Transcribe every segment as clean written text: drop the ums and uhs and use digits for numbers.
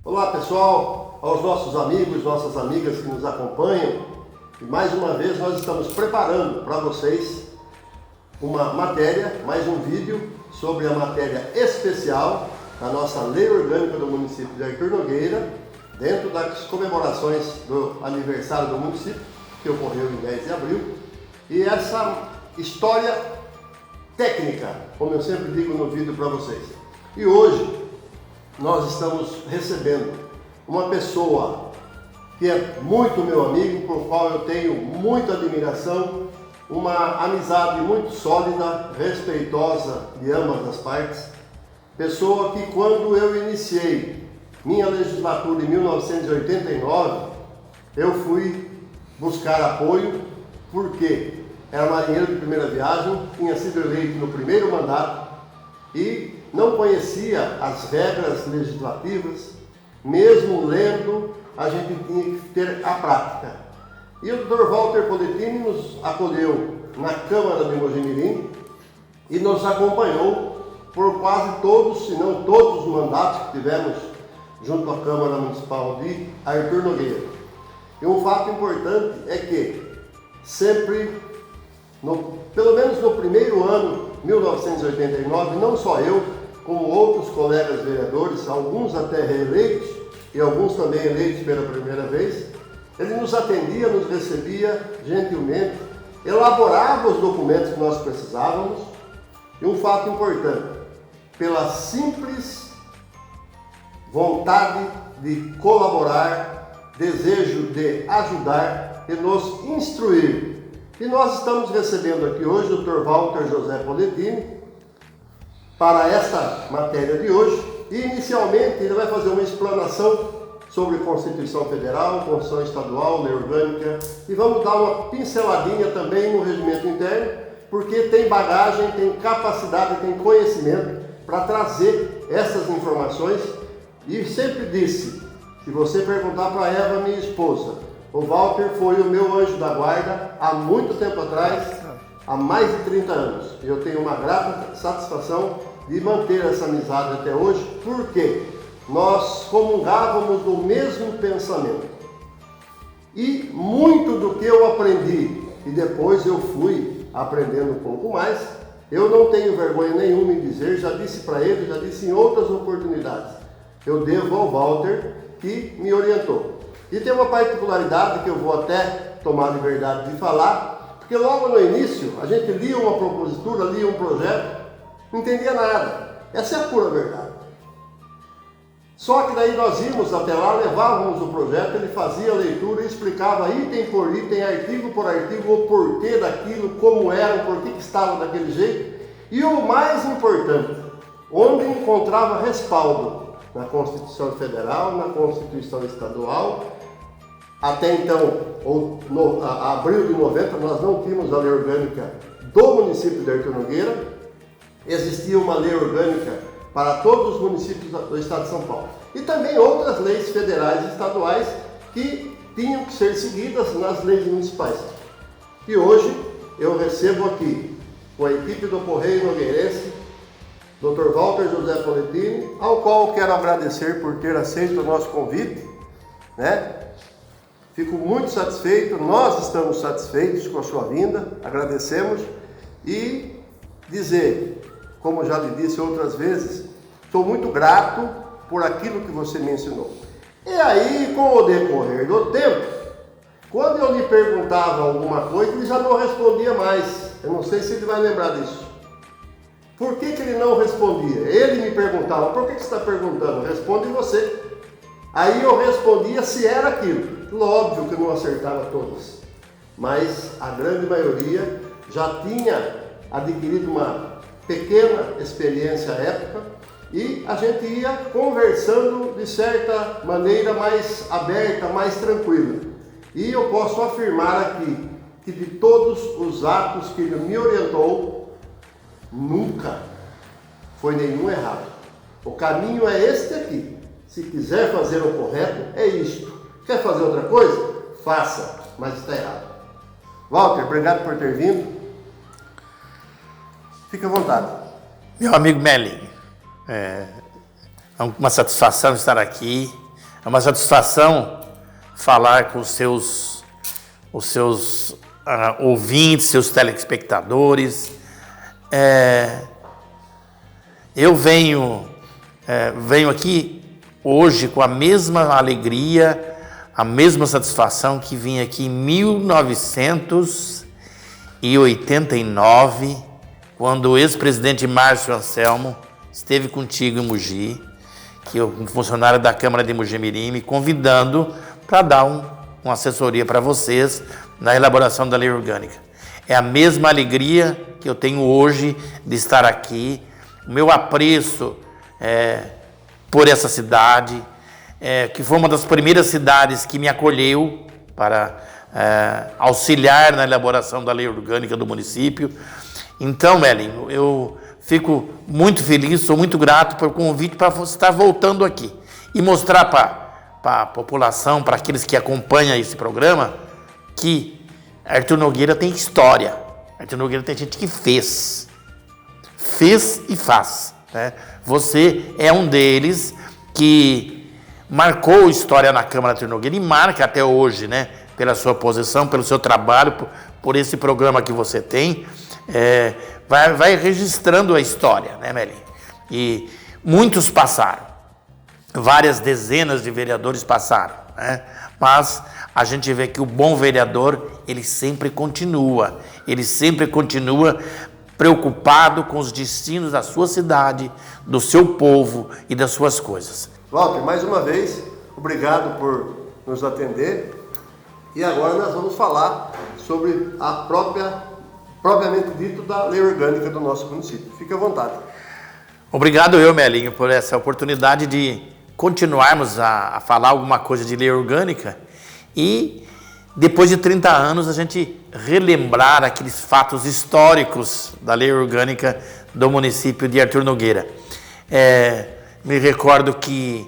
Olá pessoal, aos nossos amigos, nossas amigas que nos acompanham, e mais uma vez nós estamos preparando para vocês uma matéria, mais um vídeo sobre a matéria especial da nossa Lei Orgânica do município de Artur Nogueira, dentro das comemorações do aniversário do município, que ocorreu em 10 de abril, e essa história técnica, como eu sempre digo no vídeo para vocês. E hoje nós estamos recebendo uma pessoa que é muito meu amigo, por qual eu tenho muita admiração, uma amizade muito sólida, respeitosa de ambas as partes, pessoa que quando eu iniciei minha legislatura em 1989, eu fui buscar apoio, porque era marinheiro de primeira viagem, tinha sido eleito no primeiro mandato e não conhecia as regras legislativas, mesmo lendo, a gente tinha que ter a prática. E o Dr. Walter Poletini nos acolheu na Câmara de Mojimirim e nos acompanhou por quase todos, se não todos os mandatos que tivemos junto à Câmara Municipal de Artur Nogueira. E um fato importante é que sempre, pelo menos no primeiro ano, 1989, não só eu, como outros colegas vereadores, alguns até reeleitos e alguns também eleitos pela primeira vez, ele nos atendia, nos recebia gentilmente, elaborava os documentos que nós precisávamos. E um fato importante, pela simples vontade de colaborar, desejo de ajudar e nos instruir. E nós estamos recebendo aqui hoje o Dr. Walter José Poletini para esta matéria de hoje. E inicialmente ele vai fazer uma explanação sobre Constituição Federal, Constituição Estadual, Lei Orgânica, e vamos dar uma pinceladinha também no regimento interno, porque tem bagagem, tem capacidade, tem conhecimento para trazer essas informações. E sempre disse, se você perguntar para a Eva, minha esposa, o Walter foi o meu anjo da guarda há muito tempo atrás, há mais de 30 anos. Eu tenho uma grata satisfação de manter essa amizade até hoje, porque nós comungávamos do mesmo pensamento. E muito do que eu aprendi, e depois eu fui aprendendo um pouco mais, eu não tenho vergonha nenhuma em dizer, já disse para ele, já disse em outras oportunidades, eu devo ao Walter que me orientou. E tem uma particularidade que eu vou até tomar a liberdade de falar, porque logo no início a gente lia uma propositura, lia um projeto, não entendia nada. Essa é a pura verdade. Só que daí nós íamos até lá, levávamos o projeto, ele fazia a leitura e explicava item por item, artigo por artigo, o porquê daquilo, como era, por que estava daquele jeito. E o mais importante, onde encontrava respaldo na Constituição Federal, na Constituição Estadual. Até então, abril de 90, nós não tínhamos a lei orgânica do município de Artur Nogueira. Existia uma lei orgânica para todos os municípios do estado de São Paulo. E também outras leis federais e estaduais que tinham que ser seguidas nas leis municipais. E hoje eu recebo aqui, com a equipe do Correio Nogueirense, Dr. Walter José Poletini, ao qual quero agradecer por ter aceito o nosso convite, né? Fico muito satisfeito, nós estamos satisfeitos com a sua vinda, agradecemos e dizer, como já lhe disse outras vezes, sou muito grato por aquilo que você me ensinou. E aí, com o decorrer do tempo, quando eu lhe perguntava alguma coisa, ele já não respondia mais. Eu não sei se ele vai lembrar disso. Por que ele não respondia? Ele me perguntava, por que você está perguntando? Responde você. Aí eu respondia se era aquilo. Óbvio que eu não acertava todas, mas a grande maioria já tinha adquirido uma pequena experiência à época e a gente ia conversando de certa maneira mais aberta, mais tranquila. E eu posso afirmar aqui que de todos os atos que ele me orientou, nunca foi nenhum errado. O caminho é este aqui. Se quiser fazer o correto, é isto. Quer fazer outra coisa? Faça, mas está errado. Walter, obrigado por ter vindo. Fique à vontade. Meu amigo Melling, é uma satisfação estar aqui. É uma satisfação falar com os seus ouvintes, seus telespectadores. Eu venho aqui hoje com a mesma alegria, a mesma satisfação que vim aqui em 1989, quando o ex-presidente Márcio Anselmo esteve contigo em Mogi, que é um funcionário da Câmara de Mogi-mirim, me convidando para dar uma assessoria para vocês na elaboração da lei orgânica. É a mesma alegria que eu tenho hoje de estar aqui, o meu apreço por essa cidade, que foi uma das primeiras cidades que me acolheu para auxiliar na elaboração da lei orgânica do município. Então, Melinho, eu fico muito feliz, sou muito grato pelo convite para estar voltando aqui e mostrar para a população, para aqueles que acompanham esse programa, que Arthur Nogueira tem história. Arthur Nogueira tem gente que fez e faz, né? Você é um deles que marcou história na Câmara Arthur Nogueira e marca até hoje, né? Pela sua posição, pelo seu trabalho, por esse programa que você tem. Vai registrando a história, né, Melinho? E muitos passaram, várias dezenas de vereadores passaram, né? Mas a gente vê que o bom vereador, ele sempre continua preocupado com os destinos da sua cidade, do seu povo e das suas coisas. Walter, mais uma vez, obrigado por nos atender. E agora nós vamos falar sobre a propriamente dito da lei orgânica do nosso município. Fique à vontade. Obrigado Melinho, por essa oportunidade de continuarmos a falar alguma coisa de lei orgânica e, depois de 30 anos, a gente relembrar aqueles fatos históricos da lei orgânica do município de Arthur Nogueira. Me recordo que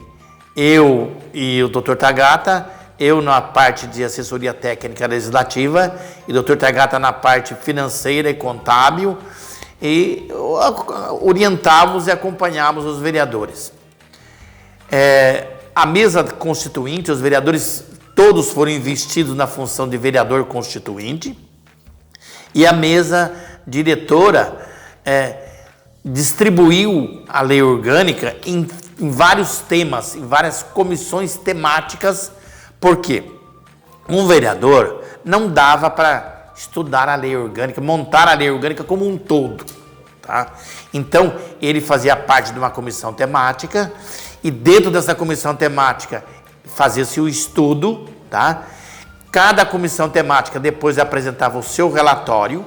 eu e o Dr. Tagata, eu na parte de assessoria técnica legislativa e o Dr. Tagata na parte financeira e contábil, e orientávamos e acompanhávamos os vereadores. A mesa constituinte, os vereadores todos foram investidos na função de vereador constituinte, e a mesa diretora distribuiu a lei orgânica em vários temas, em várias comissões temáticas. Por quê? Um vereador não dava para estudar a lei orgânica, montar a lei orgânica como um todo, tá? Então, ele fazia parte de uma comissão temática e dentro dessa comissão temática fazia-se o estudo, tá? Cada comissão temática depois apresentava o seu relatório,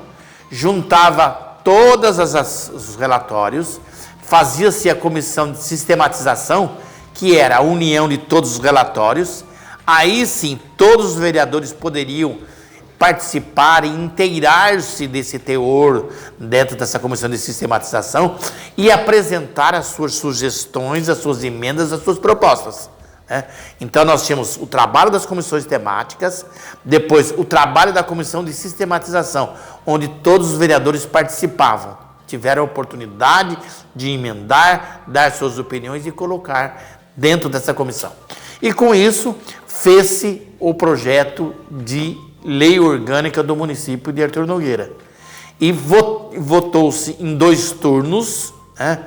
juntava todos os relatórios, fazia-se a comissão de sistematização, que era a união de todos os relatórios. Aí sim, todos os vereadores poderiam participar e inteirar-se desse teor dentro dessa comissão de sistematização e apresentar as suas sugestões, as suas emendas, as suas propostas, né? Então nós tínhamos o trabalho das comissões temáticas, depois o trabalho da comissão de sistematização, onde todos os vereadores participavam, tiveram a oportunidade de emendar, dar suas opiniões e colocar dentro dessa comissão. E com isso, fez-se o projeto de lei orgânica do município de Arthur Nogueira. E votou-se em 2 turnos, né?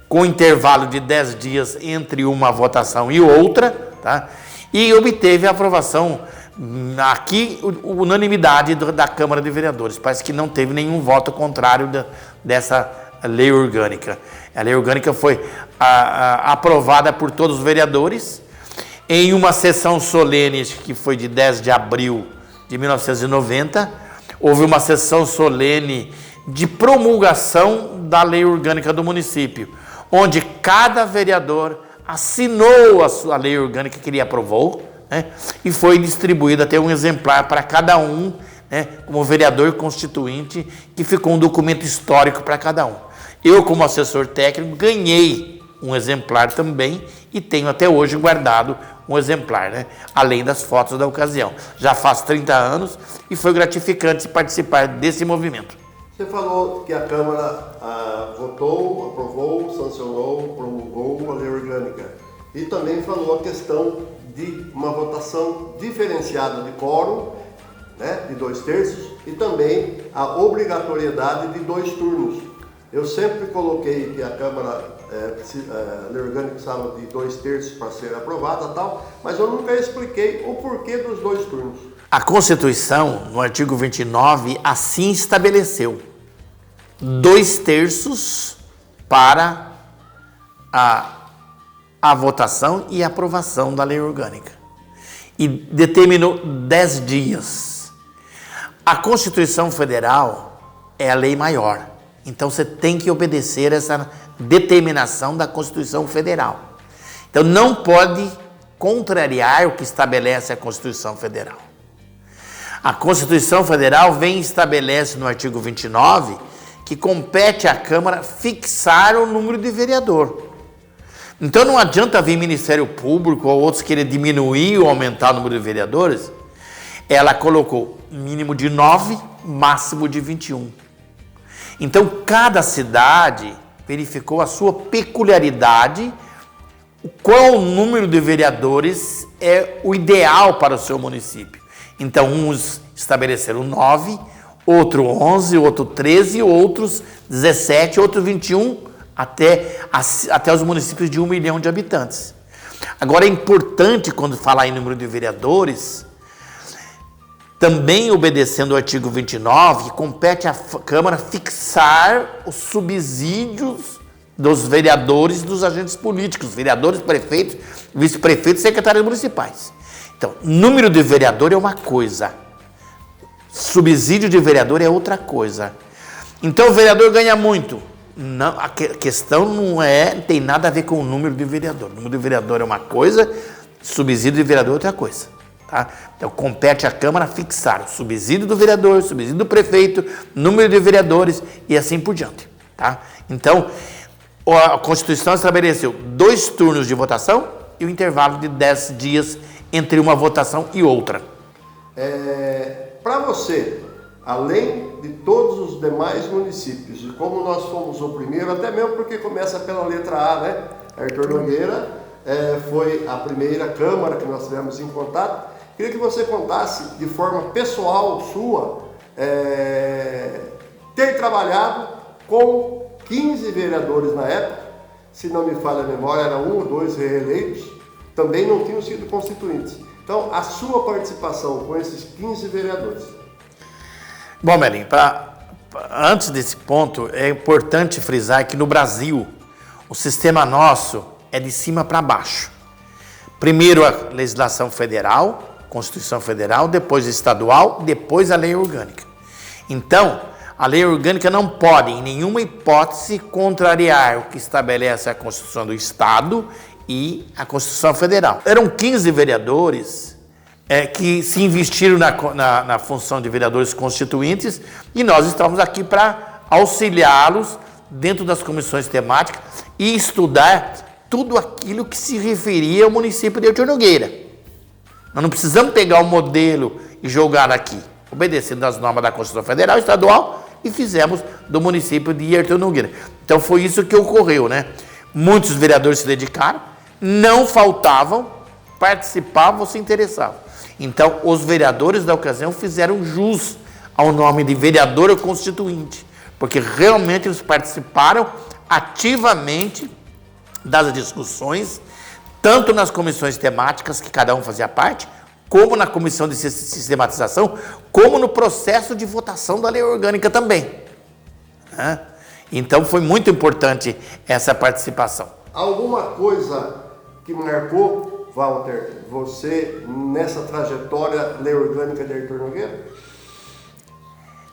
Com intervalo de 10 dias entre uma votação e outra, tá? E obteve a aprovação aqui, unanimidade da Câmara de Vereadores. Parece que não teve nenhum voto contrário dessa lei orgânica. A lei orgânica foi aprovada por todos os vereadores em uma sessão solene que foi de 10 de abril de 1990. Houve uma sessão solene de promulgação da lei orgânica do município, onde cada vereador assinou a lei orgânica que ele aprovou, né? E foi distribuído até um exemplar para cada um, né? Como vereador constituinte, que ficou um documento histórico para cada um. Eu, como assessor técnico, ganhei um exemplar também e tenho até hoje guardado um exemplar, né? Além das fotos da ocasião. Já faz 30 anos e foi gratificante participar desse movimento. Você falou que a Câmara votou, aprovou, sancionou, promulgou a lei orgânica. E também falou a questão de uma votação diferenciada de quórum, né, de 2/3, e também a obrigatoriedade de 2 turnos. Eu sempre coloquei que a Câmara a lei orgânica precisava de 2/3 para ser aprovada e tal, mas eu nunca expliquei o porquê dos 2 turnos. A Constituição, no artigo 29, assim estabeleceu 2/3 para a votação e aprovação da lei orgânica. E determinou 10 dias. A Constituição Federal é a lei maior. Então você tem que obedecer essa determinação da Constituição Federal. Então não pode contrariar o que estabelece a Constituição Federal. A Constituição Federal vem e estabelece no artigo 29 que compete à Câmara fixar o número de vereador. Então não adianta vir Ministério Público ou outros querer diminuir ou aumentar o número de vereadores. Ela colocou mínimo de 9, máximo de 21. Então cada cidade verificou a sua peculiaridade, qual número de vereadores é o ideal para o seu município. Então uns estabeleceram 9, outro 11, outro 13, outros 17, outros 21, até os municípios de 1 milhão de habitantes. Agora é importante, quando falar em número de vereadores, também obedecendo o artigo 29, que compete à Câmara fixar os subsídios dos vereadores e dos agentes políticos, vereadores, prefeitos, vice-prefeitos e secretários municipais. Então, número de vereador é uma coisa, subsídio de vereador é outra coisa. Então, o vereador ganha muito. Não, a questão não tem nada a ver com o número de vereador. O número de vereador é uma coisa, subsídio de vereador é outra coisa. Tá? Então, compete à Câmara fixar o subsídio do vereador, o subsídio do prefeito, número de vereadores e assim por diante. Tá? Então, a Constituição estabeleceu 2 turnos de votação e o intervalo de 10 dias entre uma votação e outra. Para você, além de todos os demais municípios, e como nós fomos o primeiro, até mesmo porque começa pela letra A, né? Arthur Nogueira foi a primeira Câmara que nós tivemos em contato. Queria que você contasse de forma pessoal sua, ter trabalhado com 15 vereadores na época, se não me falha a memória, eram 1 ou 2 reeleitos, também não tinham sido constituintes. Então, a sua participação com esses 15 vereadores. Bom, Melim, antes desse ponto, é importante frisar que no Brasil, o sistema nosso é de cima para baixo. Primeiro a legislação federal, Constituição Federal, depois estadual, depois a lei orgânica. Então, a lei orgânica não pode, em nenhuma hipótese, contrariar o que estabelece a Constituição do Estado e a Constituição Federal. Eram 15 vereadores que se investiram na função de vereadores constituintes e nós estamos aqui para auxiliá-los dentro das comissões temáticas e estudar tudo aquilo que se referia ao município de Arthur Nogueira. Nós não precisamos pegar o modelo e jogar aqui, obedecendo às normas da Constituição Federal e Estadual, e fizemos do município de Arthur Nogueira. Então foi isso que ocorreu, né? Muitos vereadores se dedicaram, não faltavam, participavam, se interessavam. Então os vereadores da ocasião fizeram jus ao nome de vereador constituinte, porque realmente eles participaram ativamente das discussões, tanto nas comissões temáticas, que cada um fazia parte, como na comissão de sistematização, como no processo de votação da lei orgânica também. Então foi muito importante essa participação. Alguma coisa que marcou, Walter, você nessa trajetória lei orgânica de Arthur Nogueira?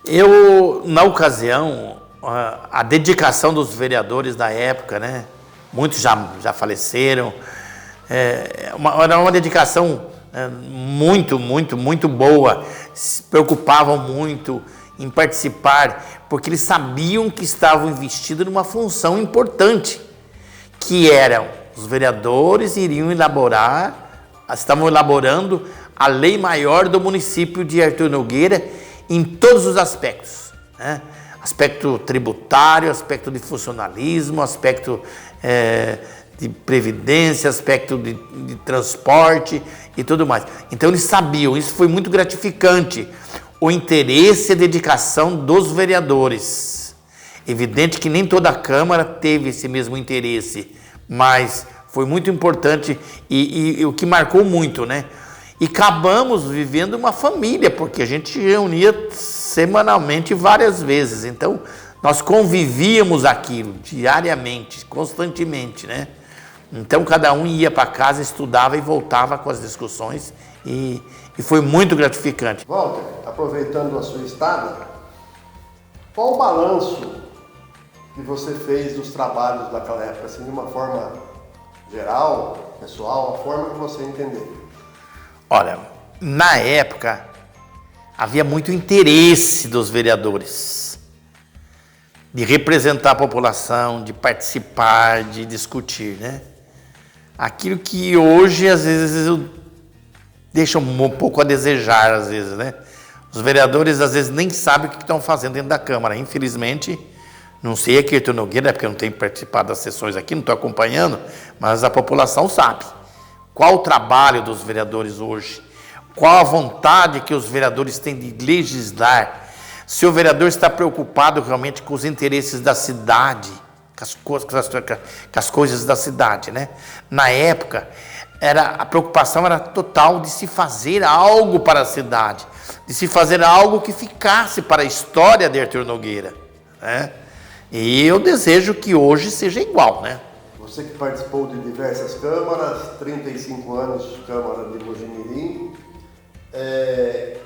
Eu, na ocasião, a dedicação dos vereadores da época, né? Muitos já faleceram, era uma dedicação muito boa, se preocupavam muito em participar, porque eles sabiam que estavam investidos numa função importante, que eram os vereadores estavam elaborando a lei maior do município de Arthur Nogueira em todos os aspectos, né? Aspecto tributário, aspecto de funcionalismo, aspecto de previdência, aspecto de transporte e tudo mais. Então eles sabiam, isso foi muito gratificante, o interesse e a dedicação dos vereadores. Evidente que nem toda a Câmara teve esse mesmo interesse, mas foi muito importante e o que marcou muito, né? E acabamos vivendo uma família, porque a gente reunia semanalmente várias vezes. Então, nós convivíamos aquilo diariamente, constantemente, né? Então, cada um ia para casa, estudava e voltava com as discussões e foi muito gratificante. Walter, aproveitando a sua estada, qual o balanço que você fez dos trabalhos daquela época, assim, de uma forma geral, pessoal, a forma que você entender? Olha, na época, havia muito interesse dos vereadores de representar a população, de participar, de discutir, né? Aquilo que hoje, às vezes, deixa um pouco a desejar, às vezes, né? Os vereadores, às vezes, nem sabem o que estão fazendo dentro da Câmara. Infelizmente, não sei aqui, Arthur Nogueira, porque eu não tenho participado das sessões aqui, não estou acompanhando, mas a população sabe. Qual o trabalho dos vereadores hoje? Qual a vontade que os vereadores têm de legislar? Se o vereador está preocupado realmente com os interesses da cidade, com as coisas da cidade, né? Na época, a preocupação era total de se fazer algo para a cidade, de se fazer algo que ficasse para a história de Arthur Nogueira, né? E eu desejo que hoje seja igual, né? Você que participou de diversas câmaras, 35 anos de Câmara de Mojimirim,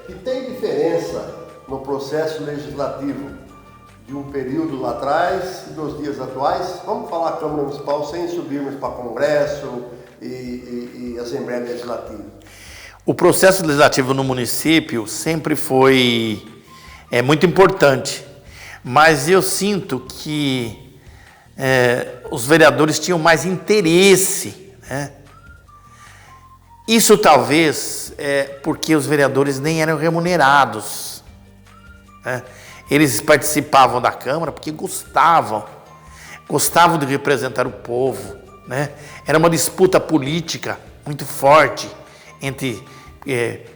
que tem diferença no processo legislativo de um período lá atrás e dos dias atuais? Vamos falar Câmara Municipal sem subirmos para Congresso e Assembleia Legislativa. O processo legislativo no município sempre foi muito importante, mas eu sinto que os vereadores tinham mais interesse, né? Isso talvez porque os vereadores nem eram remunerados, né? Eles participavam da Câmara porque gostavam de representar o povo, né? Era uma disputa política muito forte entre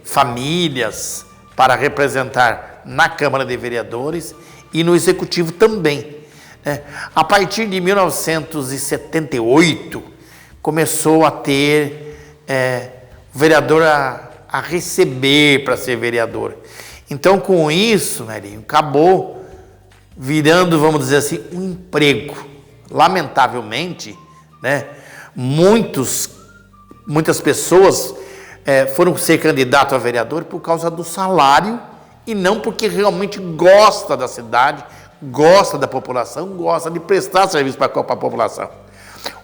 famílias para representar na Câmara de Vereadores e no Executivo também. A partir de 1978, começou a ter o vereador a receber para ser vereador. Então, com isso, Marinho, acabou virando, vamos dizer assim, um emprego. Lamentavelmente, né, muitas pessoas foram ser candidato a vereador por causa do salário e não porque realmente gosta da cidade, gosta da população, gosta de prestar serviço para a população.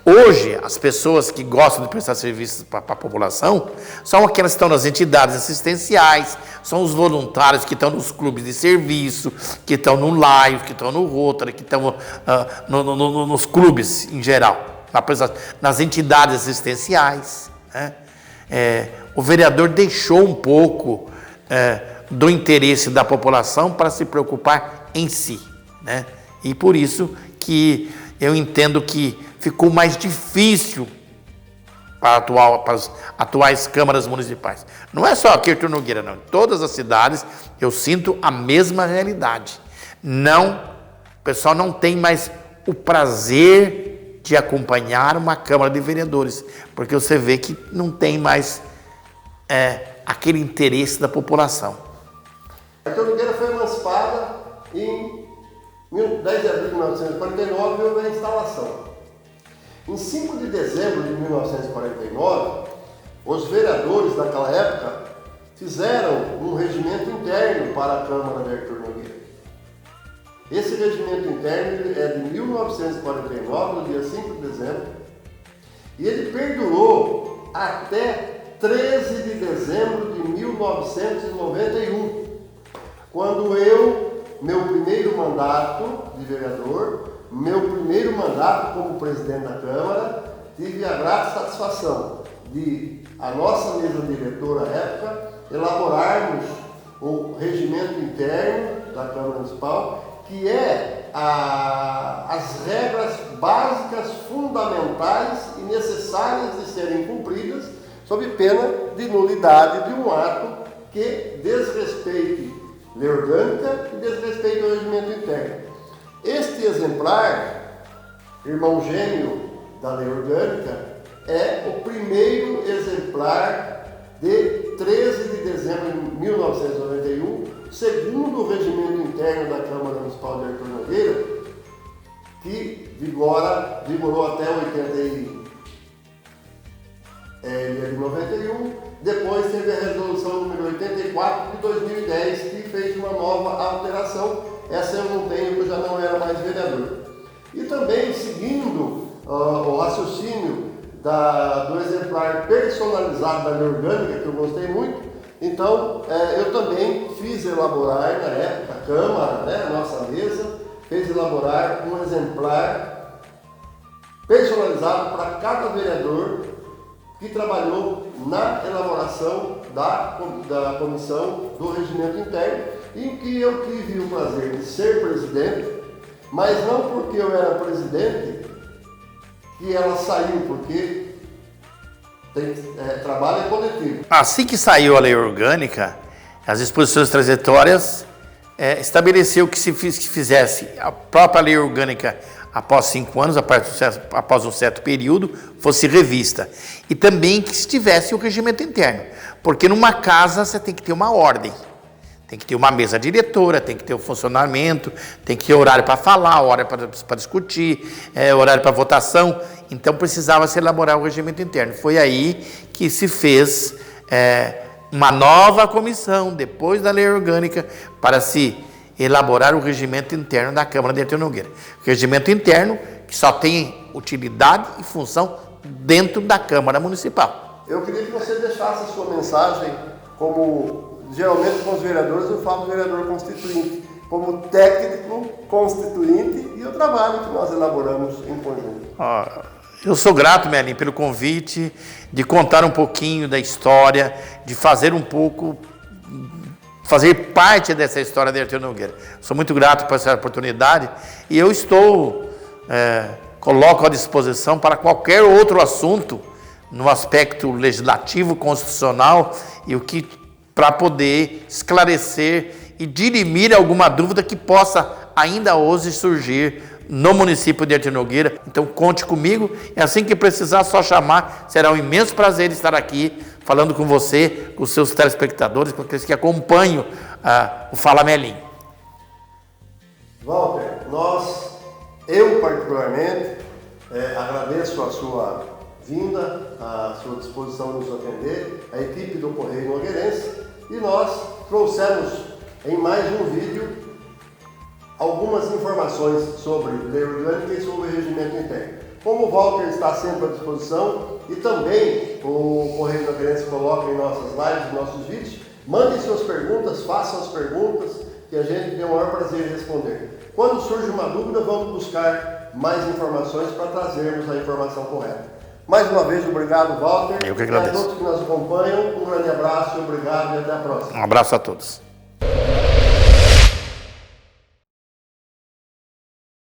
Hoje, as pessoas que gostam de prestar serviços para a população são aquelas que estão nas entidades assistenciais, são os voluntários que estão nos clubes de serviço, que estão no Lions, que estão no Rotary, que estão nos clubes em geral, nas entidades assistenciais, né? O vereador deixou um pouco do interesse da população para se preocupar em si, né? E por isso que eu entendo que ficou mais difícil para as atuais câmaras municipais. Não é só aqui Arthur Nogueira, não. Em todas as cidades eu sinto a mesma realidade. O pessoal não tem mais o prazer de acompanhar uma Câmara de Vereadores, porque você vê que não tem mais aquele interesse da população. Arthur Nogueira foi emancipada em 10 de abril de 1949 houve a instalação. Em 5 de dezembro de 1949, os vereadores daquela época fizeram um regimento interno para a Câmara de Arthur Nogueira. Esse regimento interno é de 1949, no dia 5 de dezembro, e ele perdurou até 13 de dezembro de 1991, quando meu primeiro mandato de vereador, meu primeiro mandato como presidente da Câmara, tive a grata satisfação de a nossa mesa diretora à época elaborarmos o regimento interno da Câmara Municipal, que é as regras básicas, fundamentais e necessárias de serem cumpridas, sob pena de nulidade de um ato que desrespeite lei orgânica e desrespeite o regimento interno. Este exemplar, irmão gêmeo da lei orgânica, é o primeiro exemplar de 13 de dezembro de 1991, segundo o regimento interno da Câmara Municipal de Artur Nogueira, que vigorou até 91, depois teve a resolução número 84 de 2010, que fez uma nova alteração. Essa eu não tenho, eu já não era mais vereador. E também, seguindo o raciocínio do exemplar personalizado da lei orgânica, que eu gostei muito, então eu também fiz elaborar, na época, a Câmara, a nossa mesa, fez elaborar um exemplar personalizado para cada vereador que trabalhou na elaboração da comissão do regimento interno, em que eu tive o prazer de ser presidente, mas não porque eu era presidente que ela saiu, porque trabalho é coletivo. Assim que saiu a lei orgânica, as disposições transitórias estabeleceu que se fizesse a própria lei orgânica após 5 anos, após um certo período, fosse revista. E também que se tivesse o regimento interno. Porque numa casa você tem que ter uma ordem. Tem que ter uma mesa diretora, tem que ter o funcionamento, tem que ter horário para falar, horário para discutir, horário para votação. Então precisava se elaborar o regimento interno. Foi aí que se fez uma nova comissão, depois da lei orgânica, para se elaborar o regimento interno da Câmara de Artur Nogueira. O regimento interno que só tem utilidade e função dentro da Câmara Municipal. Eu queria que você deixasse a sua mensagem, como geralmente com os vereadores eu falo vereador constituinte, como técnico constituinte e o trabalho que nós elaboramos em conjunto. Eu sou grato, Melim, pelo convite, de contar um pouquinho da história, de fazer parte dessa história de Artur Nogueira. Sou muito grato por essa oportunidade e eu coloco à disposição para qualquer outro assunto no aspecto legislativo, constitucional e para poder esclarecer e dirimir alguma dúvida que possa ainda hoje surgir no município de Artur Nogueira. Então conte comigo, e assim que precisar, só chamar. Será um imenso prazer estar aqui falando com você, com os seus telespectadores, com aqueles que acompanham o Fala Melim. Walter, eu particularmente agradeço a sua vinda, a sua disposição de nos atender, a equipe do Correio Nogueirense, e nós trouxemos em mais um vídeo algumas informações sobre lei orgânica e sobre o regimento interno. Como o Walter está sempre à disposição e também o Correio Nogueirense coloca em nossas lives, em nossos vídeos, mandem suas perguntas, façam as perguntas que a gente tem o maior prazer em responder. Quando surge uma dúvida, vamos buscar mais informações para trazermos a informação correta. Mais uma vez, obrigado, Walter. Eu que agradeço. E a todos que nos acompanham, um grande abraço, obrigado e até a próxima. Um abraço a todos.